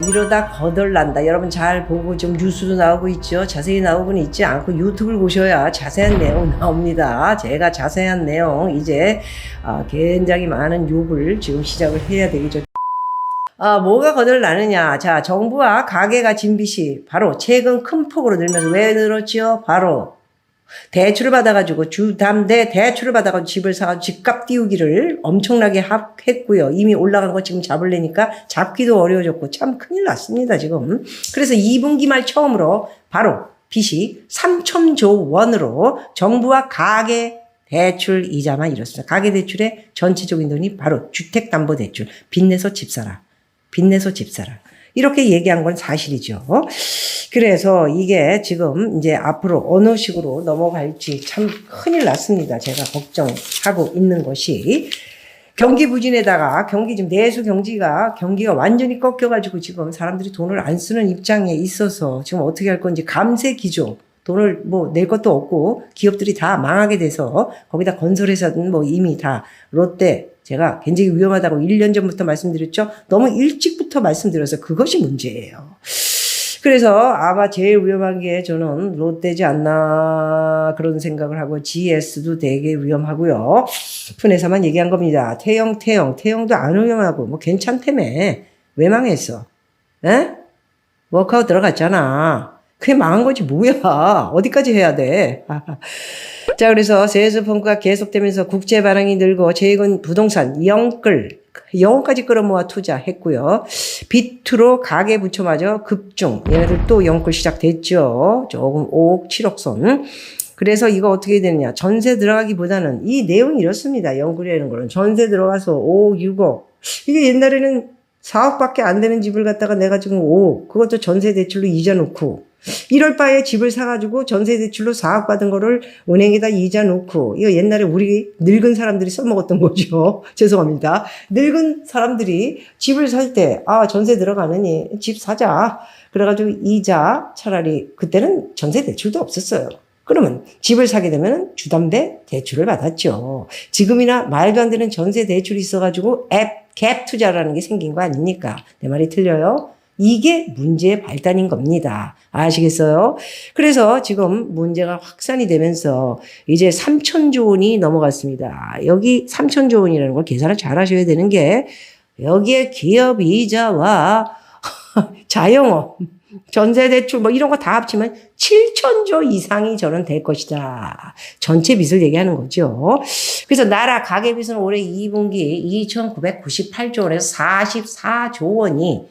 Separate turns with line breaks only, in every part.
이러다 거덜난다. 여러분 잘 보고 좀 뉴스도 나오고 있죠. 자세히 나오고는 있지 않고 유튜브를 보셔야 자세한 내용 나옵니다. 제가 자세한 내용 이제 굉장히 많은 욕을 지금 시작을 해야 되겠죠. 뭐가 거덜나느냐. 자, 정부와 가계가 진 빚이 바로 최근 큰 폭으로 늘면서 왜 늘었죠? 바로 대출을 받아가지고 주담대 대출을 받아가지고 집을 사가지고 집값 띄우기를 엄청나게 했고요. 이미 올라간 거 지금 잡으려니까 잡기도 어려워졌고 참 큰일 났습니다 지금. 그래서 2분기 말 처음으로 바로 빚이 3천조 원으로 정부와 가계 대출 이자만 이렇습니다. 가계 대출의 전체적인 돈이 바로 주택담보대출, 빚내서 집 사라, 빚내서 집 사라, 이렇게 얘기한 건 사실이죠. 그래서 이게 지금 이제 앞으로 어느 식으로 넘어갈지 참 큰일 났습니다. 제가 걱정하고 있는 것이 경기 부진에다가 지금 내수 경기가 완전히 꺾여가지고 지금 사람들이 돈을 안 쓰는 입장에 있어서 지금 어떻게 할 건지 감세 기조, 돈을 뭐 낼 것도 없고 기업들이 다 망하게 돼서 거기다 건설회사든 뭐 이미 다 롯데, 제가 굉장히 위험하다고 1년 전부터 말씀드렸죠. 너무 일찍부터 말씀드려서 그것이 문제예요. 그래서 아마 제일 위험한 게 저는 롯데지 않나 그런 생각을 하고 GS도 되게 위험하고요. 큰 회사만 얘기한 겁니다. 태영도 안 위험하고 뭐 괜찮다며. 왜 망했어? 에? 워크아웃 들어갔잖아. 그게 망한 거지 뭐야. 어디까지 해야 돼. 자, 그래서 세수 펑크가 계속되면서 국채 발행이 늘고 최근 부동산 영끌까지 끌어모아 투자했고요. 비투로 가계 부채마저 급증. 얘네들 또 영끌 시작됐죠. 조금 5억 7억 선. 그래서 이거 어떻게 되느냐. 전세 들어가기보다는 이 내용이 이렇습니다. 영끌이라는 거는 전세 들어가서 5억 6억. 이게 옛날에는 4억밖에 안 되는 집을 갖다가 내가 지금 5억. 그것도 전세 대출로 이자 놓고. 이럴 바에 집을 사가지고 전세 대출로 4억 받은 거를 은행에다 이자 놓고, 이거 옛날에 우리 늙은 사람들이 써먹었던 거죠. 죄송합니다. 늙은 사람들이 집을 살 때, 전세 들어가느니 집 사자. 그래가지고 이자 차라리, 그때는 전세 대출도 없었어요. 그러면 집을 사게 되면 주담대 대출을 받았죠. 지금이나 말도 안 되는 전세 대출이 있어가지고 갭 투자라는 게 생긴 거 아닙니까? 내 말이 틀려요? 이게 문제의 발단인 겁니다. 아시겠어요? 그래서 지금 문제가 확산이 되면서 이제 3천조 원이 넘어갔습니다. 여기 3천조 원이라는 걸 계산을 잘 하셔야 되는 게, 여기에 기업 이자와 자영업, 전세대출 뭐 이런 거 다 합치면 7천조 이상이 저는 될 것이다. 전체 빚을 얘기하는 거죠. 그래서 나라 가계빚은 올해 2분기 2,998조 원에서 44조 원이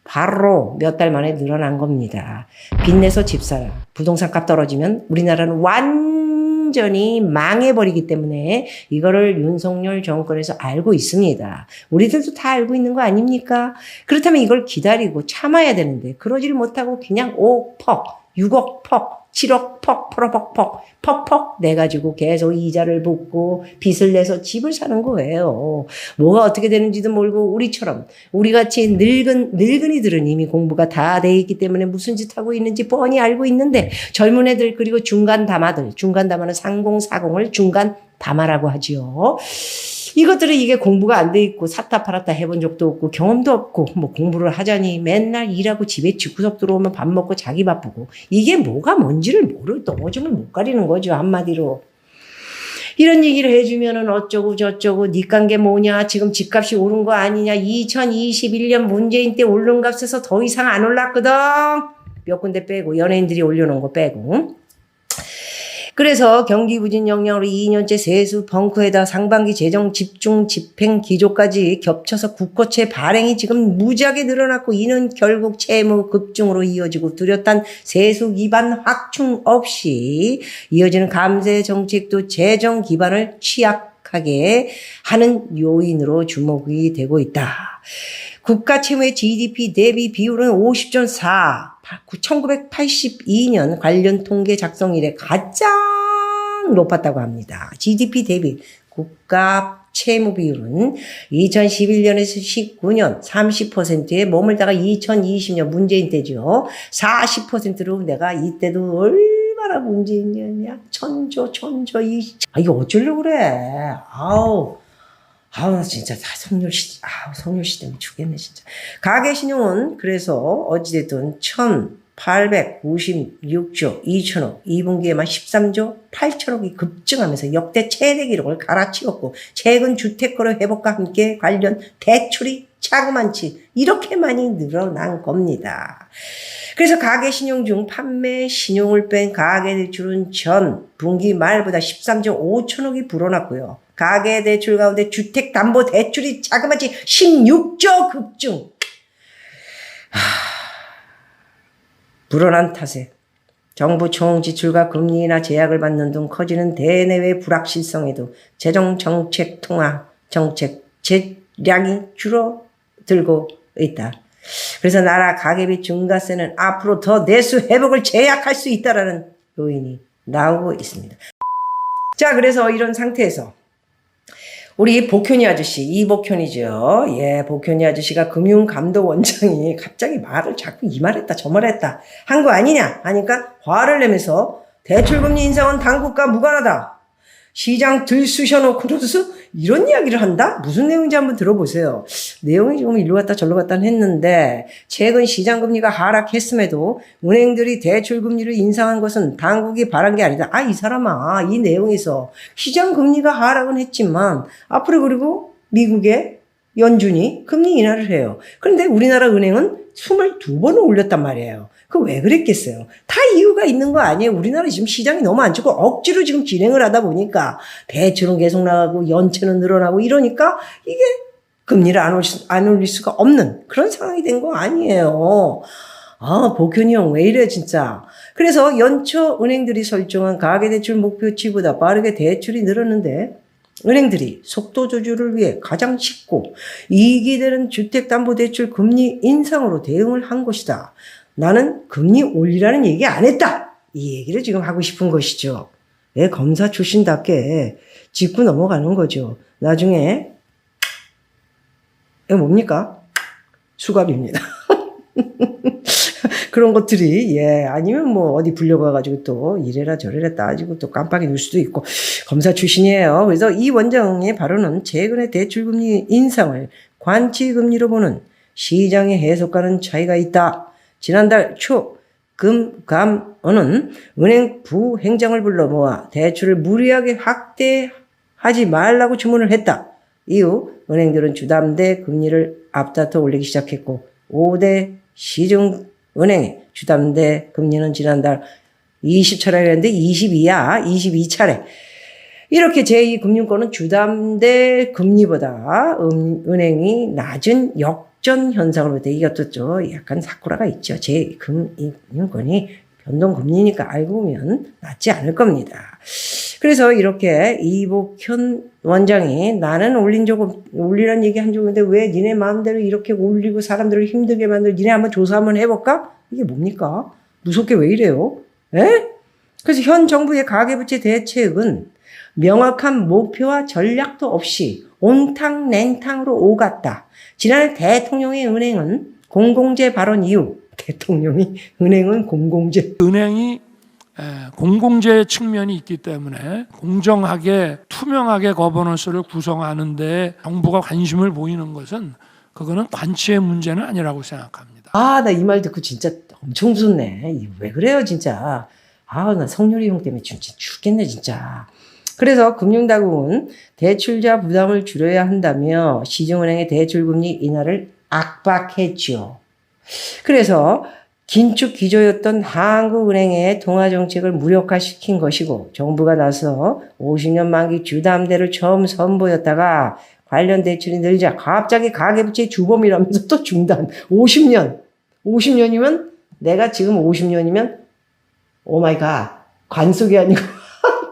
바로 몇 달 만에 늘어난 겁니다. 빚내서 집 사라. 부동산 값 떨어지면 우리나라는 완전히 망해버리기 때문에 이거를 윤석열 정권에서 알고 있습니다. 우리들도 다 알고 있는 거 아닙니까? 그렇다면 이걸 기다리고 참아야 되는데 그러지를 못하고 그냥 5퍽, 6억 퍽, 7억 퍽, 8억 퍽 내가지고 계속 이자를 붓고 빚을 내서 집을 사는 거예요. 뭐가 어떻게 되는지도 모르고 우리같이 늙은이들은 이미 공부가 다 돼 있기 때문에 무슨 짓 하고 있는지 뻔히 알고 있는데, 젊은 애들 그리고 중간 담아는 상공사공을 중간 담아라고 하지요. 이것들이 이게 공부가 안 돼 있고 샀다 팔았다 해본 적도 없고 경험도 없고 뭐 공부를 하자니 맨날 일하고 집에 집구석 들어오면 밥 먹고 자기 바쁘고, 이게 뭐가 뭔지를 모르고 오줌을 못 가리는 거죠. 한마디로. 이런 얘기를 해주면은 어쩌고 저쩌고 니 깐 게 뭐냐, 지금 집값이 오른 거 아니냐, 2021년 문재인 때 오른 값에서 더 이상 안 올랐거든. 몇 군데 빼고, 연예인들이 올려놓은 거 빼고. 그래서 경기 부진 영향으로 2년째 세수 벙커에다 상반기 재정 집중 집행 기조까지 겹쳐서 국고채 발행이 지금 무지하게 늘어났고, 이는 결국 채무 급증으로 이어지고 뚜렷한 세수 기반 확충 없이 이어지는 감세 정책도 재정 기반을 취약하게 하는 요인으로 주목이 되고 있다. 국가 채무의 GDP 대비 비율은 50.4. 1982년 관련 통계 작성 이래 가장 높았다고 합니다. GDP 대비 국가 채무 비율은 2011년에서 19년 30%에 머물다가 2020년 문재인 때죠. 40%로 내가 이때도 얼마나 문재인이었냐. 천조 이거 어쩌려고 그래. 아우, 진짜 다 성렬씨 때문에 죽겠네, 진짜. 가계신용은 그래서 어찌됐든 1,896조 2천억, 2분기에만 13조 8천억이 급증하면서 역대 최대 기록을 갈아치웠고, 최근 주택거래 회복과 함께 관련 대출이 자그만치 이렇게 많이 늘어난 겁니다. 그래서 가계신용 중 판매 신용을 뺀 가계대출은 전 분기 말보다 13조 5천억이 불어났고요. 가계대출 가운데 주택담보대출이 자그마치 16조 급증. 불어난 탓에 정부 총지출과 금리 인하 제약을 받는 등 커지는 대내외 불확실성에도 재정정책 통화 정책 재량이 줄어들고 있다. 그래서 나라 가계비 증가세는 앞으로 더 내수 회복을 제약할 수 있다라는 요인이 나오고 있습니다. 자, 그래서 이런 상태에서 우리 복현이 아저씨, 이복현이죠. 예, 복현이 아저씨가 금융감독원장이 갑자기 말을 자꾸 이 말했다 저 말했다 한 거 아니냐 하니까 화를 내면서 대출금리 인상은 당국과 무관하다. 시장 들쑤셔놓고서 이런 이야기를 한다? 무슨 내용인지 한번 들어보세요. 내용이 좀 일로 갔다 절로 갔다 했는데, 최근 시장금리가 하락했음에도 은행들이 대출금리를 인상한 것은 당국이 바란 게 아니다. 이 사람아, 이 내용에서 시장금리가 하락은 했지만 앞으로 그리고 미국의 연준이 금리 인하를 해요. 그런데 우리나라 은행은 22번을 올렸단 말이에요. 그 왜 그랬겠어요? 다 이유가 있는 거 아니에요? 우리나라 지금 시장이 너무 안 좋고 억지로 지금 진행을 하다 보니까 대출은 계속 나가고 연체는 늘어나고 이러니까 이게 금리를 안 올릴 수가 없는 그런 상황이 된 거 아니에요. 복현이 형 왜 이래 진짜. 그래서 연초 은행들이 설정한 가계대출 목표치보다 빠르게 대출이 늘었는데, 은행들이 속도 조절을 위해 가장 쉽고 이익이 되는 주택담보대출 금리 인상으로 대응을 한 것이다. 나는 금리 올리라는 얘기 안 했다. 이 얘기를 지금 하고 싶은 것이죠. 왜 검사 출신답게 짚고 넘어가는 거죠. 나중에 이거 뭡니까? 수갑입니다. 그런 것들이, 아니면 뭐 어디 불려가가지고 또 이래라 저래라 따지고 또 깜빡이 넣을 수도 있고, 검사 출신이에요. 그래서 이 원장의 발언은 최근의 대출금리 인상을 관치금리로 보는 시장의 해석과는 차이가 있다. 지난달 초 금감원은 은행 부행장을 불러 모아 대출을 무리하게 확대하지 말라고 주문을 했다. 이후 은행들은 주담대 금리를 앞다퉈 올리기 시작했고, 5대 시중은행의 주담대 금리는 지난달 20차례였는데 22차례. 이렇게 제2금융권은 주담대 금리보다 은행이 낮은 역전 현상을 볼 때 이것도 약간 사쿠라가 있죠. 제2금융권이 변동금리니까 알고 보면 낮지 않을 겁니다. 그래서 이렇게 이복현 원장이 나는 올리란 얘기 한 적인데 왜 니네 마음대로 이렇게 올리고 사람들을 힘들게 만들어, 니네 한번 조사 한번 해볼까? 이게 뭡니까? 무섭게 왜 이래요? 에? 그래서 현 정부의 가계부채 대책은 명확한 목표와 전략도 없이 온탕냉탕으로 오갔다. 지난해 대통령의 은행은 공공재 발언 이후 은행은 공공재.
은행이 공공재 측면이 있기 때문에 공정하게 투명하게 거버넌스를 구성하는데 정부가 관심을 보이는 것은 그거는 관치의 문제는 아니라고 생각합니다.
나 이 말 듣고 진짜 엄청 무섭네. 왜 그래요 진짜. 나 성렬이 형 때문에 진짜 죽겠네 진짜. 그래서 금융당국은 대출자 부담을 줄여야 한다며 시중은행의 대출금리 인하를 압박했죠. 그래서 긴축 기조였던 한국은행의 통화정책을 무력화시킨 것이고, 정부가 나서 50년 만기 주담대를 처음 선보였다가 관련 대출이 늘자 갑자기 가계부채 주범이라면서 또 중단. 50년이면 내가 지금 50년이면 오마이갓 관속이 아니고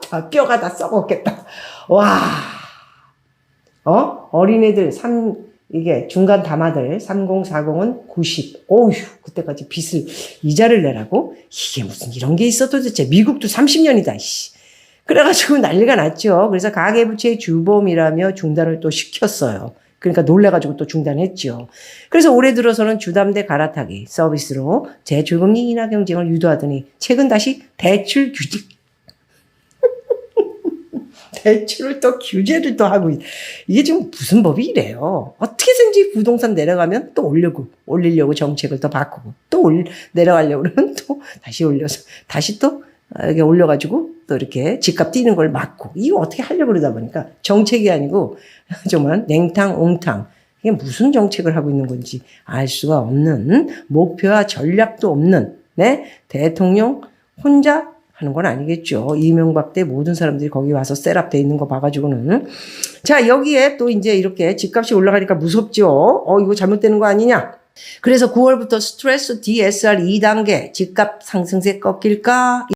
다 뼈가 다 썩었겠다. 와, 어린애들 이게 중간 담아들 3040은 90. 어휴, 그때까지 빚을 이자를 내라고? 이게 무슨 이런 게 있어 도대체. 미국도 30년이다. 씨. 그래가지고 난리가 났죠. 그래서 가계부채 주범이라며 중단을 또 시켰어요. 그러니까 놀래가지고 또 중단했죠. 그래서 올해 들어서는 주담대 갈아타기 서비스로 대출금리 인하 경쟁을 유도하더니 최근 다시 대출 규제 대출을 또 규제를 또 하고 이게 지금 무슨 법이 이래요. 어떻게든지 부동산 내려가면 또 올리려고 정책을 또 바꾸고 또 내려가려고 그러면 또 다시 올려서 다시 또 이렇게 올려가지고 또 이렇게 집값 뛰는 걸 막고 이거 어떻게 하려고 그러다 보니까 정책이 아니고 정말 냉탕 옹탕 이게 무슨 정책을 하고 있는 건지 알 수가 없는 목표와 전략도 없는 네 대통령 혼자 하는 건 아니겠죠. 이명박 때 모든 사람들이 거기 와서 셋업돼 있는 거 봐가지고는 자 여기에 또 이제 이렇게 집값이 올라가니까 무섭죠. 이거 잘못되는 거 아니냐. 그래서 9월부터 스트레스 DSR 2단계 집값 상승세 꺾일까?